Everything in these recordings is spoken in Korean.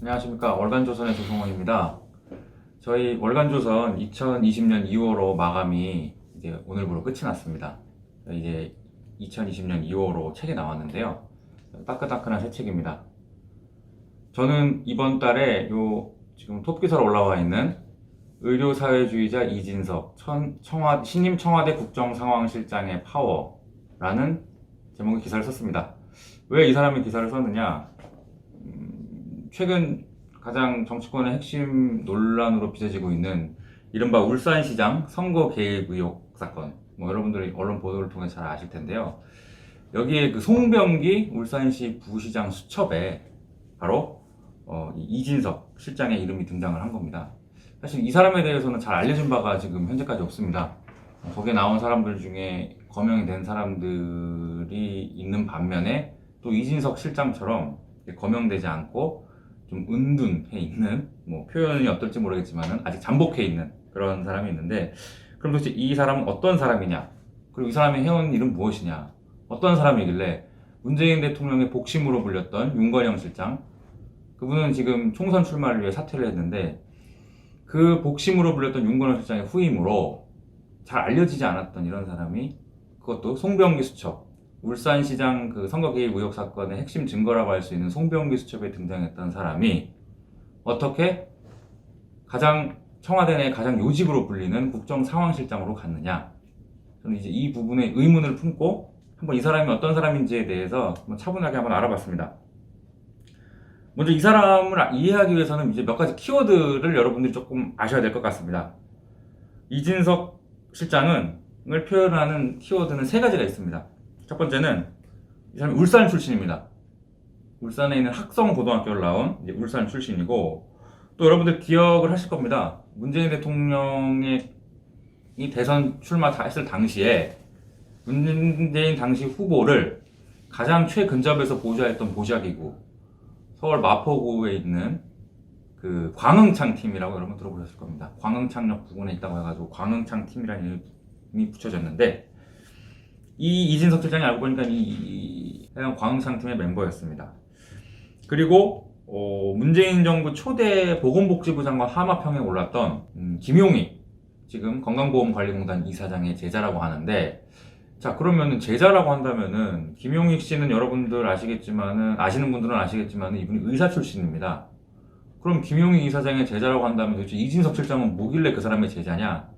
안녕하십니까. 월간조선의 조성원입니다. 저희 월간조선 2020년 2월호 마감이 이제 오늘부로 끝이 났습니다. 이제 2020년 2월호 책이 나왔는데요. 따끈따끈한 새 책입니다. 저는 이번 달에 지금 톱기사로 올라와 있는 의료사회주의자 이진석 신임 청와대 국정상황실장의 파워라는 제목의 기사를 썼습니다. 왜 이 사람이 기사를 썼느냐? 최근 가장 정치권의 핵심 논란으로 빚어지고 있는 이른바 울산시장 선거 개입 의혹 사건, 여러분들이 언론 보도를 통해 잘 아실 텐데요. 여기에 그 송병기 울산시 부시장 수첩에 바로 이진석 실장의 이름이 등장을 한 겁니다. 사실 이 사람에 대해서는 잘 알려진 바가 지금 현재까지 없습니다. 거기에 나온 사람들 중에 거명이 된 사람들이 있는 반면에 또 이진석 실장처럼 거명되지 않고 좀 은둔해 있는, 표현이 어떨지 모르겠지만 아직 잠복해 있는 그런 사람이 있는데, 그럼 도대체 이 사람은 어떤 사람이냐, 그리고 이 사람이 해온 일은 무엇이냐, 어떤 사람이길래 문재인 대통령의 복심으로 불렸던 윤건영 실장, 그분은 지금 총선 출마를 위해 사퇴를 했는데 그 복심으로 불렸던 윤건영 실장의 후임으로 잘 알려지지 않았던 이런 사람이, 그것도 송병기 수첩, 울산시장 그 선거 개입 의혹 사건의 핵심 증거라고 할 수 있는 송병기 수첩에 등장했던 사람이 어떻게 청와대 내 가장 요직으로 불리는 국정상황실장으로 갔느냐. 저는 이제 이 부분에 의문을 품고 한번 이 사람이 어떤 사람인지에 대해서 차분하게 한번 알아봤습니다. 먼저 이 사람을 이해하기 위해서는 이제 몇 가지 키워드를 여러분들이 조금 아셔야 될 것 같습니다. 이진석 실장을 표현하는 키워드는 세 가지가 있습니다. 첫 번째는 이 사람이 울산 출신입니다. 울산에 있는 학성고등학교를 나온 울산 출신이고, 또 여러분들 기억을 하실 겁니다. 문재인 대통령이 대선 출마했을 당시에 문재인 당시 후보를 가장 최근접에서 보좌했던 보좌기구, 서울 마포구에 있는 그 광흥창 팀이라고 여러분 들어보셨을 겁니다. 광흥창역 부근에 있다고 해가지고 광흥창 팀이라는 이름이 붙여졌는데, 이 이진석 실장이 알고 보니까 이 해당 광흥창 팀의 멤버였습니다. 그리고 문재인 정부 초대 보건복지부 장관 하마평에 올랐던 김용익, 지금 건강보험관리공단 이사장의 제자라고 하는데, 자, 그러면은 제자라고 한다면은 김용익 씨는 여러분들 아시는 분들은 아시겠지만 이분이 의사 출신입니다. 그럼 김용익 이사장의 제자라고 한다면 도대체 이진석 실장은 뭐길래 그 사람의 제자냐?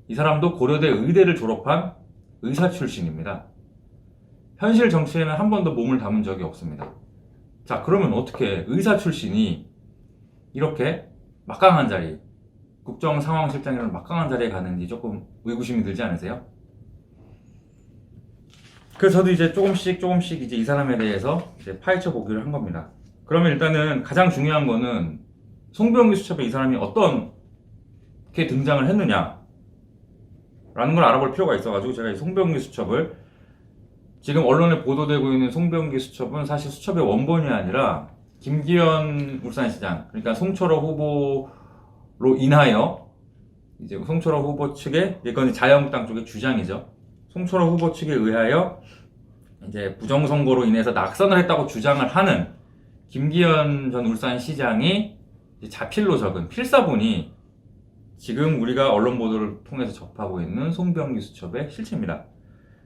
이 사람도 고려대 의대를 졸업한 의사 출신입니다. 현실 정치에는 한 번도 몸을 담은 적이 없습니다. 자, 그러면 어떻게 의사 출신이 이렇게 막강한 자리, 국정상황실장이라는 막강한 자리에 가는지 조금 의구심이 들지 않으세요? 그래서 저도 이제 조금씩 이제 이 사람에 대해서 이제 파헤쳐 보기를 한 겁니다. 그러면 일단은 가장 중요한 거는 송병기 수첩에 이 사람이 어떻게 등장을 했느냐 라는 걸 알아볼 필요가 있어가지고 제가 이 송병기 수첩을, 지금 언론에 보도되고 있는 송병기 수첩은 사실 수첩의 원본이 아니라 김기현 울산시장, 그러니까 송철호 후보로 인하여 이제 송철호 후보 측의, 이건 자유한국당 쪽의 주장이죠. 송철호 후보 측에 의하여 이제 부정선거로 인해서 낙선을 했다고 주장을 하는 김기현 전 울산시장이 자필로 적은 필사본이 지금 우리가 언론 보도를 통해서 접하고 있는 송병기 수첩의 실체입니다.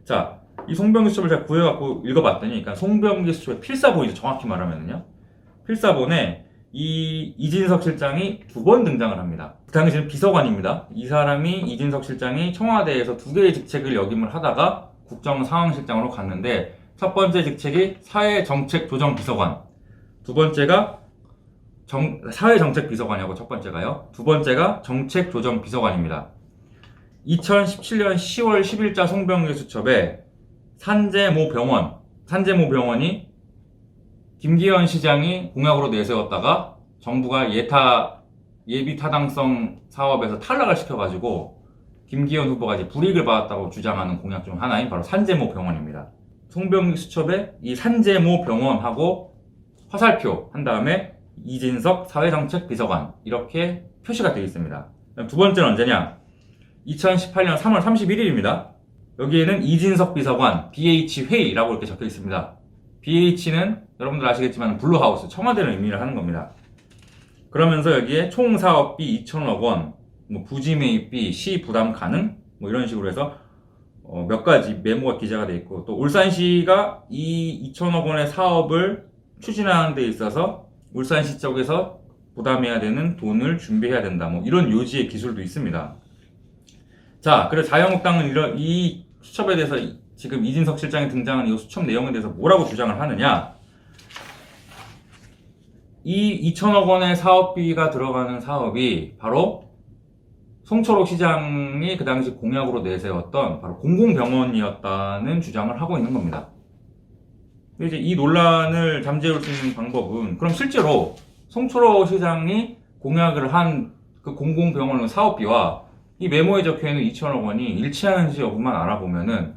자, 이 송병기 수첩을 제가 구해갖고 읽어봤더니, 그러니까 송병기 수첩의 필사본이죠. 정확히 말하면요. 필사본에 이 이진석 실장이 2번 등장을 합니다. 그 당시는 비서관입니다. 이 사람이, 이진석 실장이 청와대에서 2개의 직책을 역임을 하다가 국정상황실장으로 갔는데, 첫 번째 직책이 사회정책조정비서관, 두 번째가 사회정책비서관이라고 첫 번째가요. 두 번째가 정책조정비서관입니다. 2017년 10월 10일자 송병기 수첩에 산재모 병원이 김기현 시장이 공약으로 내세웠다가 정부가 예비 타당성 사업에서 탈락을 시켜가지고 김기현 후보가 이제 불이익을 받았다고 주장하는 공약 중 하나인 바로 산재모 병원입니다. 송병기 수첩에 이 산재모 병원하고 화살표 한 다음에 이진석 사회정책비서관 이렇게 표시가 되어 있습니다. 두 번째는 언제냐? 2018년 3월 31일입니다. 여기에는 이진석 비서관 BH회의라고 이렇게 적혀 있습니다. BH는 여러분들 아시겠지만 블루하우스, 청와대를 의미를 하는 겁니다. 그러면서 여기에 총 사업비 2천억 원, 뭐 부지 매입비, 시 부담 가능, 뭐 이런 식으로 해서 몇 가지 메모가 기재가 돼 있고, 또 울산시가 이 2천억 원의 사업을 추진하는 데 있어서 울산시 쪽에서 부담해야 되는 돈을 준비해야 된다, 뭐 이런 요지의 기술도 있습니다. 자, 그래서 자유한국당은 이 수첩에 대해서 지금 이진석 실장이 등장하는 이 수첩 내용에 대해서 뭐라고 주장을 하느냐? 이 2천억 원의 사업비가 들어가는 사업이 바로 송철옥 시장이 그 당시 공약으로 내세웠던 바로 공공병원이었다는 주장을 하고 있는 겁니다. 근데 이제 이 논란을 잠재울 수 있는 방법은, 그럼 실제로 송철옥 시장이 공약을 한 그 공공병원 사업비와 이 메모에 적혀있는 2천억 원이 일치하는지 여부만 알아보면은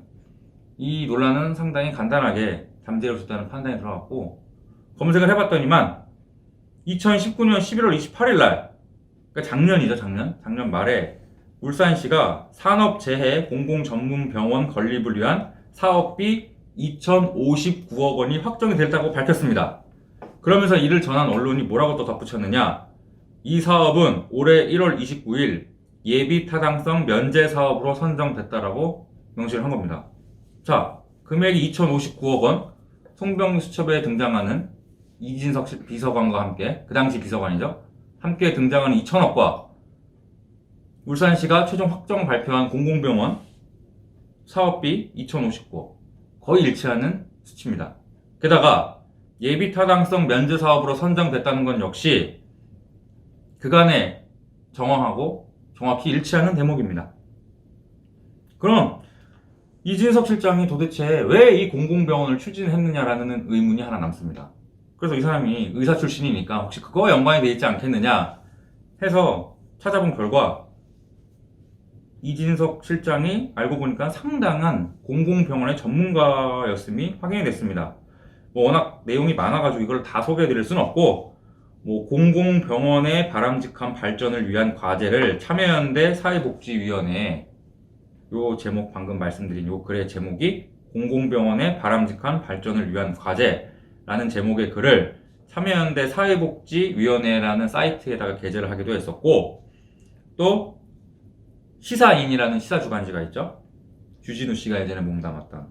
이 논란은 상당히 간단하게 잠재울 수 있다는 판단이 들어갔고, 검색을 해봤더니만 2019년 11월 28일 날, 그러니까 작년이죠, 작년 말에 울산시가 산업재해 공공전문병원 건립을 위한 사업비 2,059억 원이 확정이 됐다고 밝혔습니다. 그러면서 이를 전한 언론이 뭐라고 또 덧붙였느냐? 이 사업은 올해 1월 29일 예비 타당성 면제 사업으로 선정됐다라고 명시를 한 겁니다. 자, 금액이 2,059억 원, 송병 수첩에 등장하는 이진석 비서관과 함께, 그 당시 비서관이죠, 함께 등장하는 2천억과 울산시가 최종 확정 발표한 공공병원 사업비 2,059억, 거의 일치하는 수치입니다. 게다가 예비 타당성 면제 사업으로 선정됐다는 건 역시 그간에 정황하고 정확히 일치하는 대목입니다. 그럼 이진석 실장이 도대체 왜 이 공공병원을 추진했느냐라는 의문이 하나 남습니다. 그래서 이 사람이 의사 출신이니까 혹시 그거와 연관이 되어 있지 않겠느냐 해서 찾아본 결과, 이진석 실장이 알고 보니까 상당한 공공병원의 전문가였음이 확인이 됐습니다. 뭐 워낙 내용이 많아가지고 이걸 다 소개해드릴 수는 없고, 뭐 공공병원의 바람직한 발전을 위한 과제를 참여연대 사회복지위원회, 요 제목 방금 말씀드린 요 글의 제목이 공공병원의 바람직한 발전을 위한 과제라는 제목의 글을 참여연대 사회복지위원회라는 사이트에다가 게재를 하기도 했었고, 또 시사인이라는 시사주간지가 있죠, 주진우 씨가 예전에 몸담았던,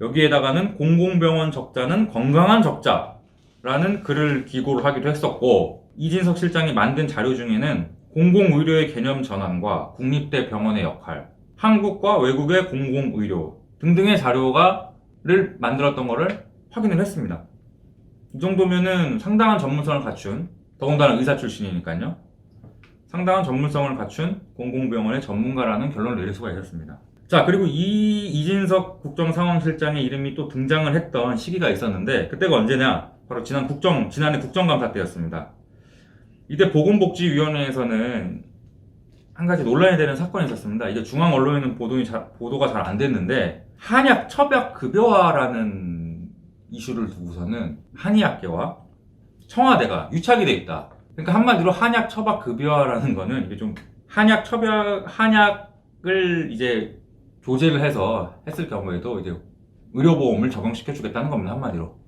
여기에다가는 공공병원 적자는 건강한 적자라는 글을 기고를 하기도 했었고, 이진석 실장이 만든 자료 중에는 공공의료의 개념 전환과 국립대 병원의 역할, 한국과 외국의 공공의료 등등의 자료를 만들었던 거를 확인을 했습니다. 이 정도면은 상당한 전문성을 갖춘, 더군다나 의사 출신이니까요, 상당한 전문성을 갖춘 공공병원의 전문가라는 결론을 내릴 수가 있었습니다. 자, 그리고 이 이진석 국정상황실장의 이름이 또 등장을 했던 시기가 있었는데, 그때가 언제냐? 바로 지난해 국정감사 때였습니다. 이때 보건복지위원회에서는 한 가지 논란이 되는 사건이 있었습니다. 이게 중앙 언론에는 보도가 잘 안 됐는데, 한약 처벽 급여화라는 이슈를 두고서는 한의학계와 청와대가 유착이 돼 있다. 그러니까 한마디로 한약 처박 급여화라는 거는 이게 좀 한약을 이제 조제를 해서 했을 경우에도 이제 의료보험을 적용시켜 주겠다는 겁니다. 한마디로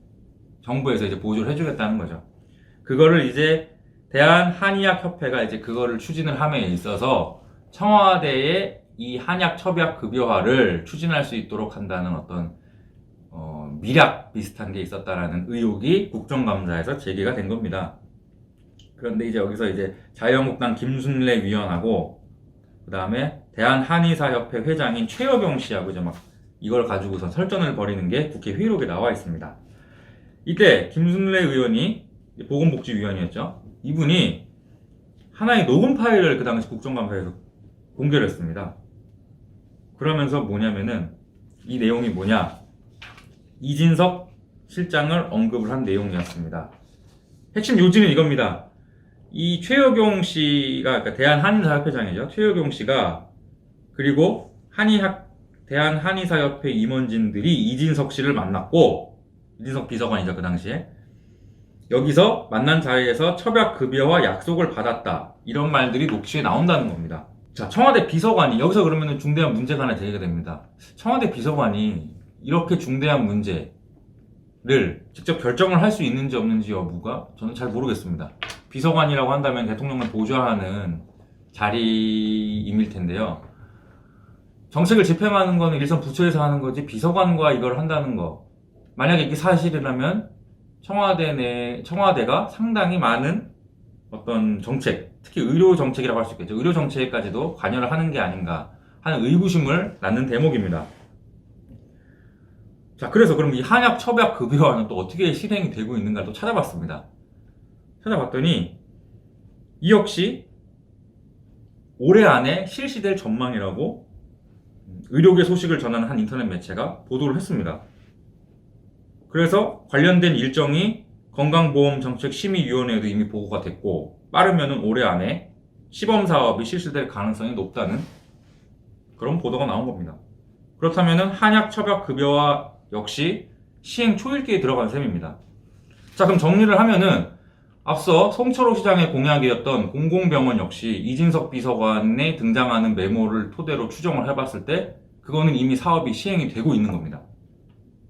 정부에서 이제 보조를 해주겠다는 거죠. 그거를 이제 대한한의학협회가 이제 그거를 추진을 함에 있어서 청와대에 이 한약 처박 급여화를 추진할 수 있도록 한다는 어떤 미략 비슷한 게 있었다라는 의혹이 국정감사에서 제기가 된 겁니다. 그런데 이제 여기서 이제 자유한국당 김순례 위원하고, 그 다음에 대한한의사협회 회장인 최여경 씨하고 이제 막 이걸 가지고서 설전을 벌이는 게 국회 회의록에 나와 있습니다. 이때 김순례 의원이 보건복지위원이었죠. 이분이 하나의 녹음 파일을 그 당시 국정감사에서 공개를 했습니다. 그러면서 뭐냐면은, 이 내용이 뭐냐, 이진석 실장을 언급을 한 내용이었습니다. 핵심 요지는 이겁니다. 이 최여경 씨가, 그러니까 대한한의사협회장이죠. 최여경 씨가, 그리고 대한한의사협회 임원진들이 이진석 씨를 만났고, 이진석 비서관이죠, 그 당시에. 여기서 만난 자리에서 처박급여와 약속을 받았다, 이런 말들이 녹취에 나온다는 겁니다. 자, 청와대 비서관이, 여기서 그러면 중대한 문제가 하나 제기가 됩니다. 청와대 비서관이 이렇게 중대한 문제를 직접 결정을 할 수 있는지 없는지 여부가 저는 잘 모르겠습니다. 비서관이라고 한다면 대통령을 보좌하는 자리임일 텐데요. 정책을 집행하는 거는 일선 부처에서 하는 거지 비서관과 이걸 한다는 거. 만약에 이게 사실이라면 청와대가 상당히 많은 어떤 정책, 특히 의료 정책이라고 할 수 있겠죠. 의료 정책까지도 관여를 하는 게 아닌가 하는 의구심을 낳는 대목입니다. 자, 그래서 그럼 이 한약 처방 급여화는 또 어떻게 실행이 되고 있는가 또 찾아봤습니다. 찾아봤더니 이 역시 올해 안에 실시될 전망이라고 의료계 소식을 전하는 한 인터넷 매체가 보도를 했습니다. 그래서 관련된 일정이 건강보험정책심의위원회에도 이미 보고가 됐고 빠르면 올해 안에 시범사업이 실시될 가능성이 높다는 그런 보도가 나온 겁니다. 그렇다면 한약 처방급여화 역시 시행 초읽기에 들어간 셈입니다. 자, 그럼 정리를 하면은 앞서 송철호 시장의 공약이었던 공공병원 역시 이진석 비서관에 등장하는 메모를 토대로 추정을 해봤을 때 그거는 이미 사업이 시행이 되고 있는 겁니다.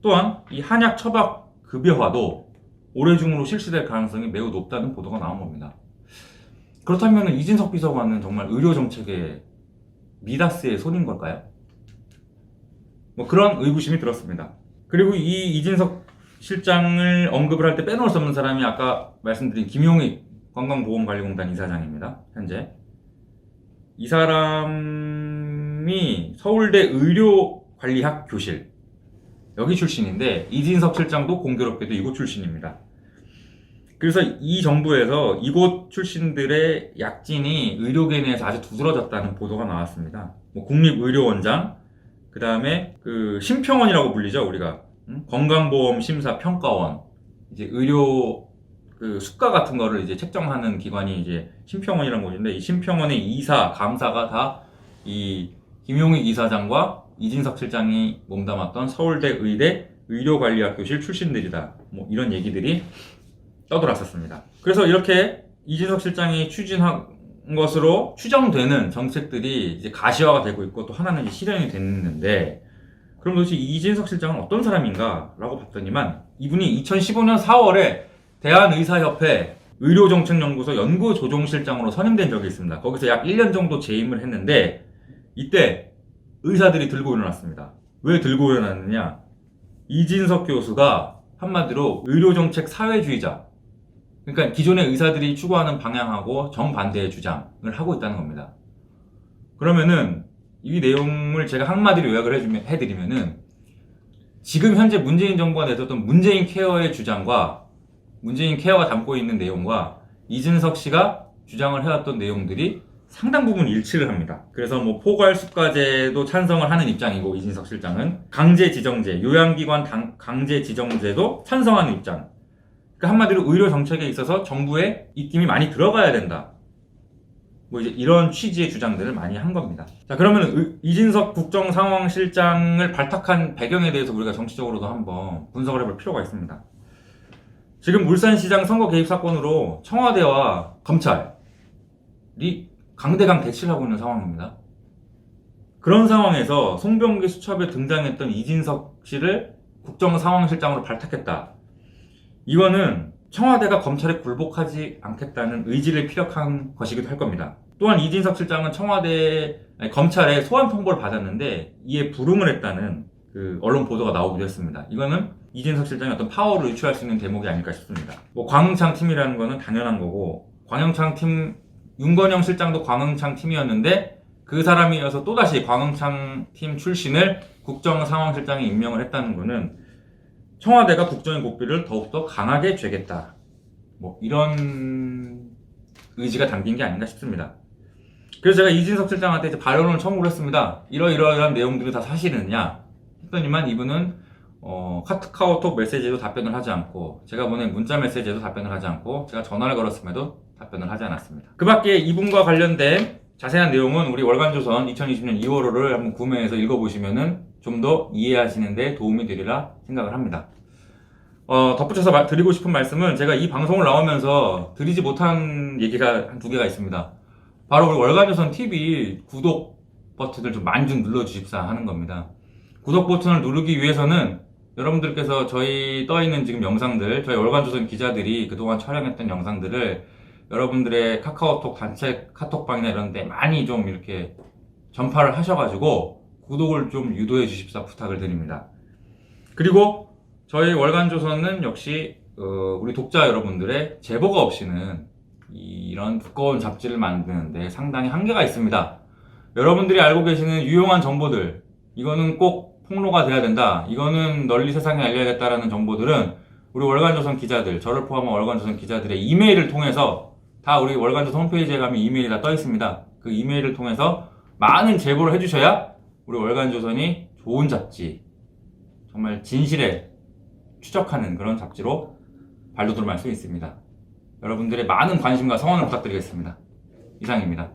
또한 이 한약 처방 급여화도 올해 중으로 실시될 가능성이 매우 높다는 보도가 나온 겁니다. 그렇다면 이진석 비서관은 정말 의료정책의 미다스의 손인 걸까요? 뭐 그런 의구심이 들었습니다. 그리고 이 이진석 실장을 언급을 할 때 빼놓을 수 없는 사람이 아까 말씀드린 김용익 건강보험관리공단 이사장입니다. 현재 이 사람이 서울대 의료관리학 교실 여기 출신인데 이진석 실장도 공교롭게도 이곳 출신입니다. 그래서 이 정부에서 이곳 출신들의 약진이 의료계 내에서 아주 두드러졌다는 보도가 나왔습니다. 뭐 국립의료원장, 그 다음에 그 심평원이라고 불리죠, 우리가. 건강보험심사평가원, 이제 의료 그 수가 같은 거를 이제 책정하는 기관이 이제 심평원이라는 곳인데, 이 심평원의 이사, 감사가 다 이 김용익 이사장과 이진석 실장이 몸담았던 서울대 의대 의료관리학교실 출신들이다. 뭐 이런 얘기들이 떠돌았었습니다. 그래서 이렇게 이진석 실장이 추진한 것으로 추정되는 정책들이 이제 가시화가 되고 있고 또 하나는 이제 실현이 됐는데, 그럼 도대체 이진석 실장은 어떤 사람인가 라고 봤더니만 이분이 2015년 4월에 대한의사협회 의료정책연구소 연구조종실장으로 선임된 적이 있습니다. 거기서 약 1년 정도 재임을 했는데 이때 의사들이 들고 일어났습니다. 왜 들고 일어났느냐? 이진석 교수가 한마디로 의료정책 사회주의자, 그러니까 기존의 의사들이 추구하는 방향하고 정반대의 주장을 하고 있다는 겁니다. 그러면은 이 내용을 제가 한마디로 요약을 해드리면은 지금 현재 문재인 정부가 내세웠던 문재인 케어의 주장과 문재인 케어가 담고 있는 내용과 이진석 씨가 주장을 해왔던 내용들이 상당 부분 일치를 합니다. 그래서 뭐 포괄수가제도 찬성을 하는 입장이고 이진석 실장은 강제지정제, 요양기관 강제지정제도 찬성하는 입장. 그러니까 한마디로 의료 정책에 있어서 정부의 입김이 많이 들어가야 된다. 뭐 이제 이런 취지의 주장들을 많이 한 겁니다. 자, 그러면 이진석 국정상황실장을 발탁한 배경에 대해서 우리가 정치적으로도 한번 분석을 해볼 필요가 있습니다. 지금 울산시장 선거 개입 사건으로 청와대와 검찰이 강대강 대치를 하고 있는 상황입니다. 그런 상황에서 송병기 수첩에 등장했던 이진석 씨를 국정상황실장으로 발탁했다. 이거는 청와대가 검찰에 굴복하지 않겠다는 의지를 피력한 것이기도 할 겁니다. 또한 이진석 실장은 검찰에 소환 통보를 받았는데 이에 불응을 했다는 그 언론 보도가 나오기도 했습니다. 이거는 이진석 실장의 어떤 파워를 유추할 수 있는 대목이 아닐까 싶습니다. 뭐 광흥창 팀이라는 거는 당연한 거고, 광흥창 팀 윤건영 실장도 광흥창 팀이었는데 그 사람이 이어서 또다시 광흥창 팀 출신을 국정상황실장에 임명을 했다는 거는 청와대가 국정의 고삐를 더욱더 강하게 쥐겠다. 뭐 이런 의지가 담긴 게 아닌가 싶습니다. 그래서 제가 이진석 실장한테 이제 발언을 청구를 했습니다. 이러이러한 내용들이 다 사실이냐 했더니만 이분은 카카오톡 메시지에도 답변을 하지 않고, 제가 보낸 문자 메시지에도 답변을 하지 않고, 제가 전화를 걸었음에도 답변을 하지 않았습니다. 그 밖에 이분과 관련된 자세한 내용은 우리 월간조선 2020년 2월호를 한번 구매해서 읽어보시면은 좀 더 이해하시는 데 도움이 되리라 생각을 합니다. 덧붙여서 드리고 싶은 말씀은 제가 이 방송을 나오면서 드리지 못한 얘기가 한 두 개가 있습니다. 바로 우리 월간조선 TV 구독 버튼을 좀 많이 좀 눌러주십사 하는 겁니다. 구독 버튼을 누르기 위해서는 여러분들께서 저희 떠있는 지금 영상들, 저희 월간조선 기자들이 그동안 촬영했던 영상들을 여러분들의 카카오톡 단체 카톡방이나 이런 데 많이 좀 이렇게 전파를 하셔가지고 구독을 좀 유도해 주십사 부탁을 드립니다. 그리고 저희 월간조선은 역시 우리 독자 여러분들의 제보가 없이는 이런 두꺼운 잡지를 만드는데 상당히 한계가 있습니다. 여러분들이 알고 계시는 유용한 정보들, 이거는 꼭 폭로가 돼야 된다, 이거는 널리 세상에 알려야겠다라는 정보들은 우리 월간조선 기자들, 저를 포함한 월간조선 기자들의 이메일을 통해서 다 우리 월간조선 홈페이지에 가면 이메일이 다 떠 있습니다. 그 이메일을 통해서 많은 제보를 해주셔야 우리 월간조선이 좋은 잡지, 정말 진실에 추적하는 그런 잡지로 발돋움할 수 있습니다. 여러분들의 많은 관심과 성원을 부탁드리겠습니다. 이상입니다.